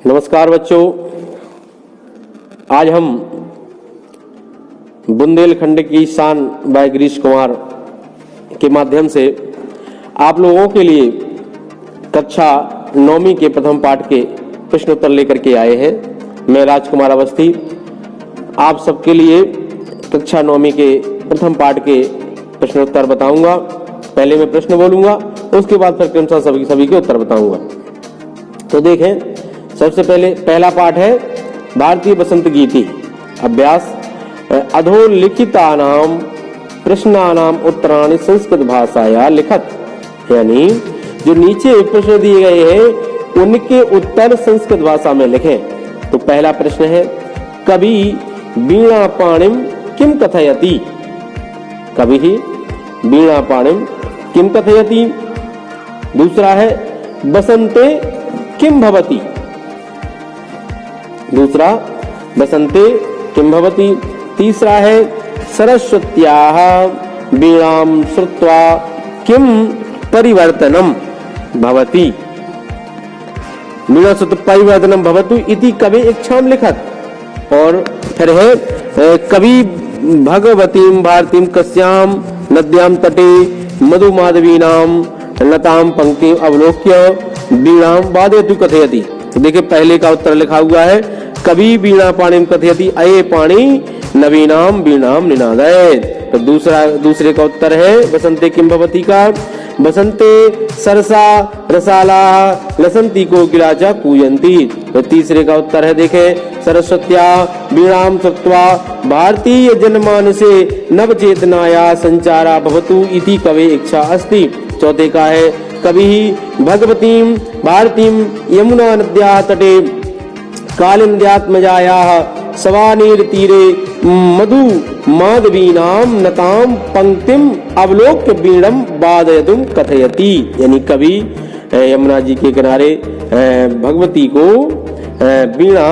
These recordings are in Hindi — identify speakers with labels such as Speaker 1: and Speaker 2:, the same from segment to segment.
Speaker 1: नमस्कार बच्चों, आज हम बुंदेलखंड की शान बाय गिरीश कुमार के माध्यम से आप लोगों के लिए कक्षा 9वीं के प्रथम पाठ के प्रश्न उत्तर लेकर के आए हैं। मैं राजकुमार अवस्थी आप सबके लिए कक्षा 9वीं के प्रथम पाठ के प्रश्न उत्तर बताऊंगा। पहले मैं प्रश्न बोलूंगा, उसके बाद फिर क्रमशः सभी के उत्तर बताऊंगा। तो देखें, सबसे पहले पहला पाठ है भारतीय बसंत गीति। अभ्यास अधोलिखितानाम प्रश्नानाम उत्तराणि संस्कृत भाषाया लिखत, यानी जो नीचे प्रश्न दिए गए हैं उनके उत्तर संस्कृत भाषा में लिखें। तो पहला प्रश्न है, कवि वीणा पाणिम किम कथयति। कवि वीणा पाणिम किम कथयति। दूसरा है बसंते किम भवति। दूसरा बसंते किम भवति। तीसरा है सरस्वत्याः वीणां श्रुत्वा किम परिवर्तनम भवति। वीणा श्रुत्वा परिवर्तनम भवतु इति कवि इच्छां लिखत। और फिर है कवि भगवतीं भारतीं कस्यां नद्यां तटे मधुमाधवीनां लतां पंक्तिं अवलोक्य वीणां वादयतु कथयति। तो देखिए, पहले का उत्तर लिखा हुआ है कवि वीणा पाणिम कथयति अये पाणि नवीनाम वीणाम निनादय। तो दूसरे का उत्तर है बसंते किम भवति का, बसंते सरसा रसाला लसंती कोकिला च कूयन्ति। तो तीसरे का उत्तर है, देखे, सरस्वत्या वीणां श्रुत्वा भारतीय जनमानसे नव चेतनाया संचारा भवतु इति कवे इच्छा अस्ति। चौथे का है कवि भगवतीं भारतीं यमुना नद्याः तटे कालिन्द्यात्मजायाः सवानीर तीरे मधु माधवीनां नतां पंक्तिम अवलोक्य वीणम वादयतुम कथयति। यानी कवि यमुना जी के किनारे भगवती को वीणा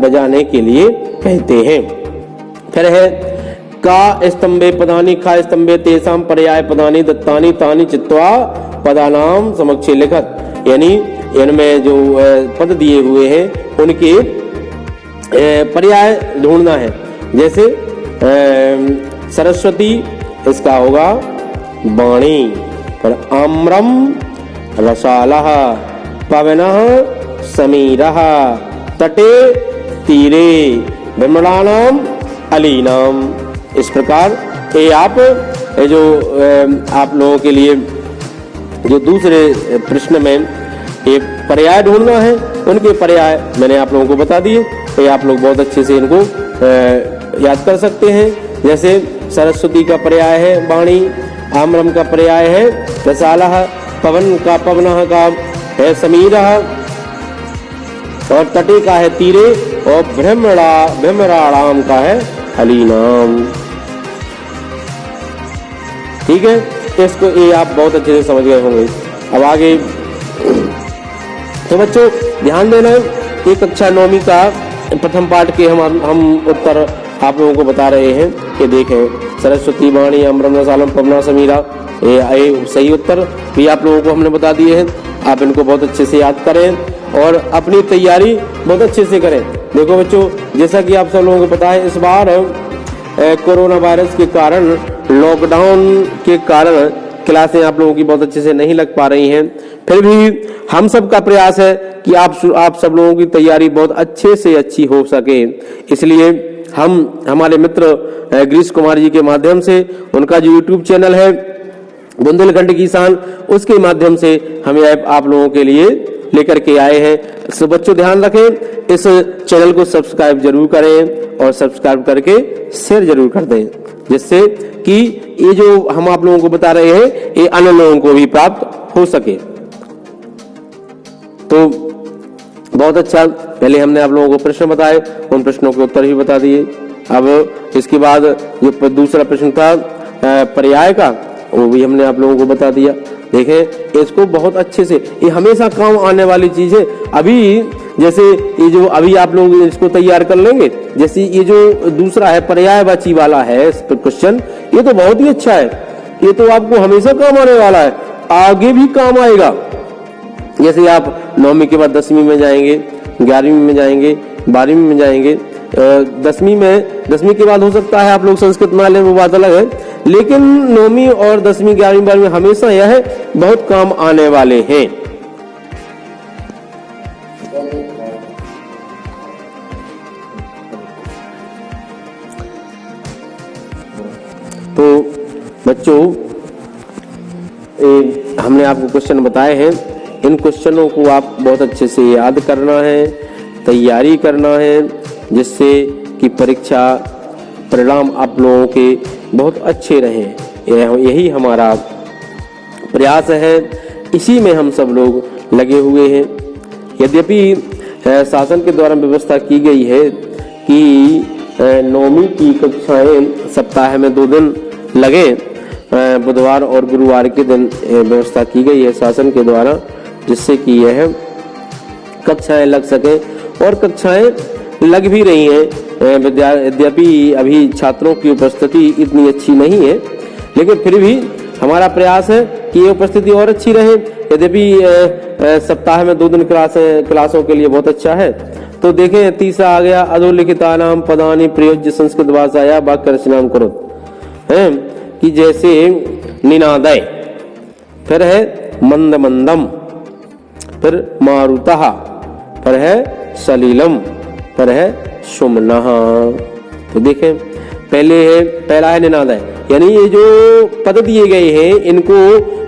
Speaker 1: बजाने के लिए कहते हैं। फिर है का स्तंभे पदानि खा स्तंभे तेषां पर्याय पदानि दत्तानि तानि चित्वा पदानाम समक्षे लिखत। यानी इनमें जो पद दिए हुए हैं उनके पर्याय ढूंढना है। जैसे सरस्वती, इसका होगा वाणी। पर आम्रम रसालः पवनः समीरः तटे तीरे भ्रमणानाम अलीनाम। इस प्रकार ये आप लोगों के लिए जो दूसरे प्रश्न में ये पर्याय ढूंढना है, उनके पर्याय मैंने आप लोगों को बता दिए। तो आप लोग बहुत अच्छे से इनको याद कर सकते हैं। जैसे सरस्वती का पर्याय है वाणी, आम्रम का पर्याय है रसालः, पवन का पवनः का है समीरः, और तटे का है तीरे, और भ्रमराणाम का है अलीनाम। ठीक है, इसको ये आप बहुत अच्छे से समझ गए होंगे। अब आगे तो बच्चों ध्यान देना, ये कक्षा 9वीं का प्रथम पाठ के हम उत्तर आप लोगों को बता रहे हैं कि देखें, सरस्वती वाणी अम्रम रसालम पवना समीरा, ये सही उत्तर भी आप लोगों को हमने बता दिए हैं। आप इनको बहुत अच्छे से याद करें और अपनी तैयारी बहुत अच्छे से करें। देखो बच्चों, जैसा कि आप सब लोगों को पता है, इस बार कोरोना वायरस के कारण, लॉकडाउन के कारण क्लासें आप लोगों की बहुत अच्छे से नहीं लग पा रही हैं। फिर भी हम सब का प्रयास है कि आप सब लोगों की तैयारी बहुत अच्छे से अच्छी हो सके। इसलिए हम हमारे मित्र गिरीश कुमार जी के माध्यम से, उनका जो YouTube चैनल है बुंदेलखंड की शान, उसके माध्यम से हम आप लोगों के लिए लेकर के आए हैं। तो बच्चों ध्यान रखें, इस चैनल को सब्सक्राइब जरूर करें और सब्सक्राइब करके शेयर जरूर कर दें, जिससे कि ये जो हम आप लोगों को बता रहे हैं ये अन्य लोगों को भी प्राप्त हो सके। तो बहुत अच्छा, पहले हमने आप लोगों को प्रश्न बताए, उन प्रश्नों के उत्तर भी बता दिए। अब इसके बाद जो दूसरा प्रश्न था पर्याय का, वो भी हमने आप लोगों को बता दिया। देखें, इसको बहुत अच्छे से, ये हमेशा काम आने वाली चीज है। अभी जैसे ये जो अभी आप लोग इसको तैयार कर लेंगे, जैसे ये जो दूसरा है पर्यायवाची वाला है क्वेश्चन, ये तो बहुत ही अच्छा है। ये तो आपको हमेशा काम आने वाला है, आगे भी काम आएगा। जैसे आप 9वीं के बाद 10वीं में जाएंगे, 11वीं में जाएंगे, 12वीं में जाएंगे, 10वीं के बाद हो सकता है आप लोग संस्कृत ना लें, वो बात अलग है, लेकिन 9वीं और 10वीं 11वीं 12वीं हमेशा यह बहुत काम आने वाले हैं। तो बच्चों, हमने आपको क्वेश्चन बताए हैं, इन क्वेश्चनों को आप बहुत अच्छे से याद करना है, तैयारी करना है, जिससे कि परीक्षा परिणाम आप लोगों के बहुत अच्छे रहें। यही हमारा प्रयास है, इसी में हम सब लोग लगे हुए हैं। यद्यपि शासन के द्वारा व्यवस्था की गई है कि 9वीं की कक्षाएं सप्ताह में 2 दिन लगे, बुधवार और गुरुवार के दिन व्यवस्था की गई है शासन के द्वारा, जिससे कि यह कक्षाएं लग सके, और कक्षाएं लग भी रही हैं। यद्यपि अभी छात्रों की उपस्थिति इतनी अच्छी नहीं है, लेकिन फिर भी हमारा प्रयास है कि ये उपस्थिति और अच्छी रहे। यद्यपि सप्ताह में 2 दिन क्लासों के लिए बहुत अच्छा है। तो देखें, तीसरा आ गया, अधोलिखितानां पदानि प्रयोज्य संस्कृत भाषाया वाक्य रचनां करो, है कि जैसे निनादय, फिर है मंद मंदम, फिर मारुतः, फिर है सलीलम, फिर है सुमनः। तो देखें, पहला है निनादय, यानी ये जो पद दिए गए हैं इनको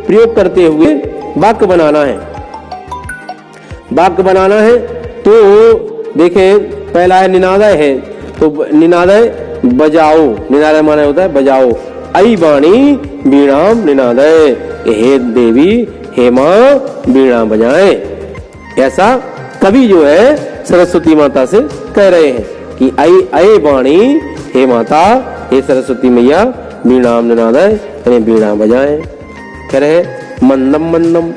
Speaker 1: प्रयोग करते हुए वाक्य बनाना है। वाक्य बनाना है तो देखें, पहला है निनादय है, तो निनादय बजाओ, निनादय माने होता है बजाओ। आई वाणी वीणाम निनादय, हे देवी हे मां वीणा बजाएं। ऐसा कवि जो है सरस्वती माता से कह रहे हैं कि आई वाणी हे माता, हे सरस्वती मैया वीणाम निनादय, यानी वीणा बजाएं। कह रहे मंदम मंदम,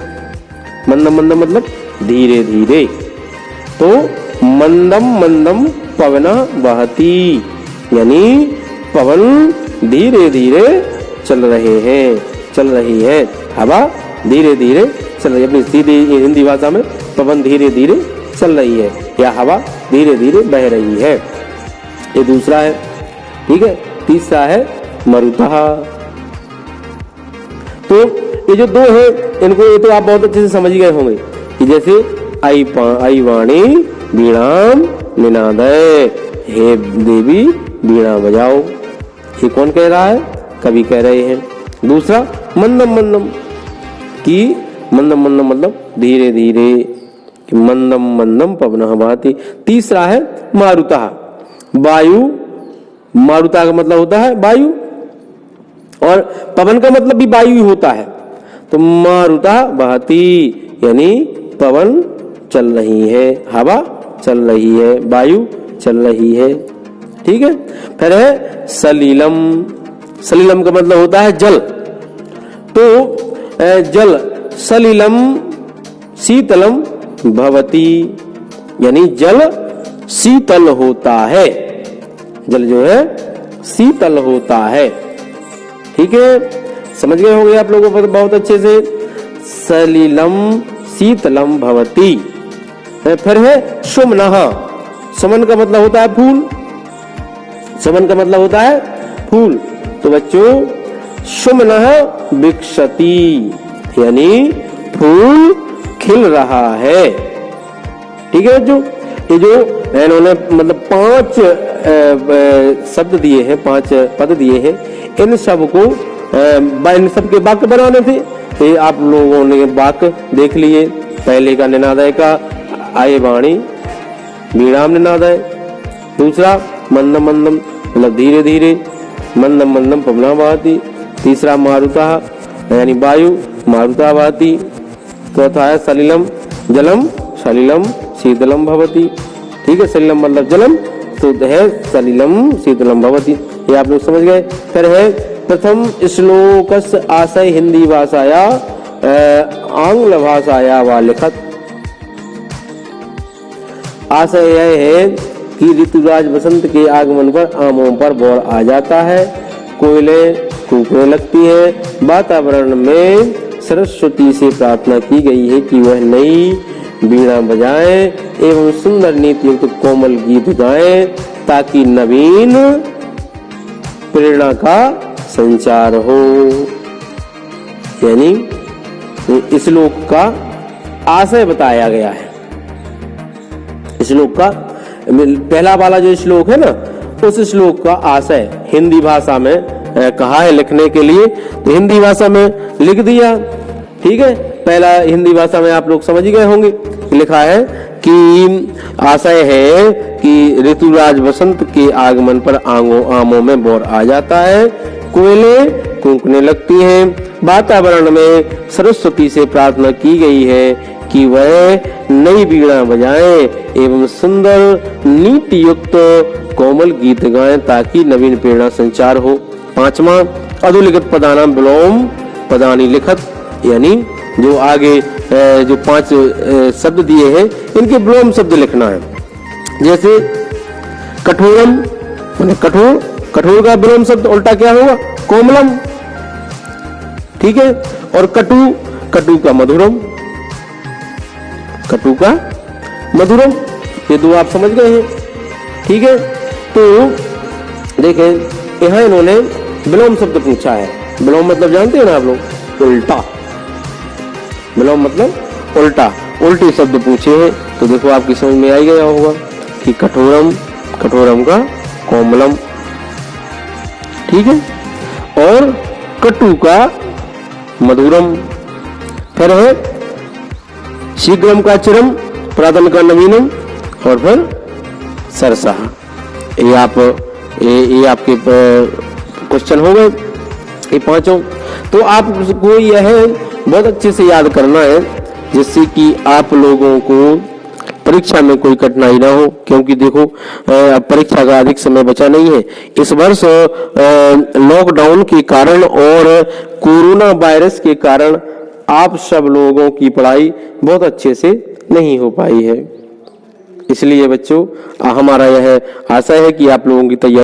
Speaker 1: मंदम मंदम मतलब धीरे धीरे, तो मंदम मंदम पवना बहती, यानी पवन धीरे धीरे चल रहे हैं, चल रही है, हवा धीरे धीरे चल रही है। अपनी सीधी हिंदी भाषा में पवन धीरे धीरे चल रही है, या हवा धीरे धीरे बह रही है। ये दूसरा है, ठीक है। तीसरा है मरुतः। तो ये जो 2 है, इनको ये तो आप बहुत अच्छे से समझ गए होंगे कि जैसे आई वाणी वीणाम निनादय, हे देवी वीणा बजाओ। ये कौन कह रहा है? कवि कह रहे हैं। दूसरा मंदम मंदम, कि मंदम मंदम मतलब धीरे धीरे, कि मंदम मंदम पवनः बहति। तीसरा है मारुतः, वायु, मारुतः का मतलब होता है वायु, और पवन का मतलब भी वायु ही होता है। तो मारुतः बहति, यानी पवन चल रही है, हवा चल रही है, वायु चल रही है, ठीक है। फिर है सलीलम, सलीलम का मतलब होता है जल। तो जल सलीलम शीतलम भवति, यानी जल शीतल होता है, जल जो है शीतल होता है, ठीक है। समझ गए होंगे आप लोगों को बहुत अच्छे से। सलीलम शीतलम भवति। फिर है सुमनः, सुमन का मतलब होता है फूल, सुमन का मतलब होता है फूल। तो बच्चों सुमनः विकसति, यानी फूल खिल रहा है, ठीक है बच्चों। ये जो इन्होंने मतलब 5 शब्द दिए हैं, 5 पद दिए हैं, इन सब को इन सब के वाक्य बनाने थे। ये आप लोगों ने वाक्य देख लिए। पहले का निनादय का आए वाणी वीणाम निनादय, दूसरा मंदम मंदम मतलब धीरे धीरे, मंदम मंदम पवना बहति। तीसरा मारुतः यानी वायु, मारुतः बहति। चौथा है सलिलम जलम, सलिलम शीतलम भवति, ठीक है। सलिलम मतलब जलम, तो है सलिलम शीतलम भवति। ये आप लोग समझ गए। फिर है प्रथम श्लोकस्य आशय हिंदी भाषाया आंग्ल भाषाया वा लिखत। आशय यह है कि ऋतुराज बसंत के आगमन पर आमों पर बौर आ जाता है, कोयलें कूकने लगती है, वातावरण में सरस्वती से प्रार्थना की गई है कि वह नई वीणा बजाएं एवं सुंदर नीति युक्त कोमल गीत गाएं ताकि नवीन प्रेरणा का संचार हो। यानी इस श्लोक का आशय बताया गया है। श्लोक का पहला वाला जो श्लोक है ना, उस श्लोक का आशय हिंदी भाषा में कहा है लिखने के लिए, तो हिंदी भाषा में लिख दिया। ठीक है, पहला हिंदी भाषा में आप लोग समझ गए होंगे। लिखा है कि आशय है कि ऋतुराज वसंत के आगमन पर आमों में बौर आ जाता है, कोयले कूकने लगती हैं। वातावरण में सरस्वती से प्रार्थना की गई है कि वह नई वीणा बजाएं एवं सुंदर नीति युक्त कोमल गीत गाएं ताकि नवीन प्रेरणा संचार हो। पांचवा, अधोलिखित पदानाम विलोम पदानी लिखत, यानी जो आगे जो 5 शब्द दिए हैं इनके विलोम शब्द लिखना है। जैसे कठोरम माने कठोर, कठोर का विलोम शब्द उल्टा क्या होगा? कोमलम। ठीक है, और कटु, कटु का मधुरम, कटु का मधुरम, ये दो आप समझ गए हैं। ठीक है, तो देखें यहां इन्होंने विलोम शब्द पूछा है। विलोम मतलब जानते हैं ना आप लोग? उल्टा। विलोम मतलब उल्टा, उल्टे शब्द पूछे हैं। तो देखो आपकी समझ में आ गया होगा कि कठोरम, कठोरम का कोमलम। ठीक है, और कटु का मधुरम। फिर है शीघ्रम का चिरम, प्रातन का नवीनम, और फिर सरसा। ये आपके क्वेश्चन हो गए ये पांचों। तो आपको यह बहुत अच्छे से याद करना है जिससे कि आप लोगों को परीक्षा में कोई कठिनाई ना हो, क्योंकि देखो परीक्षा का अधिक समय बचा नहीं है। इस वर्ष लॉकडाउन के कारण और कोरोना वायरस के कारण आप सब लोगों की पढ़ाई बहुत अच्छे से नहीं हो पाई है। इसलिए बच्चों हमारा यह आशा है कि आप लोगों की तैयारी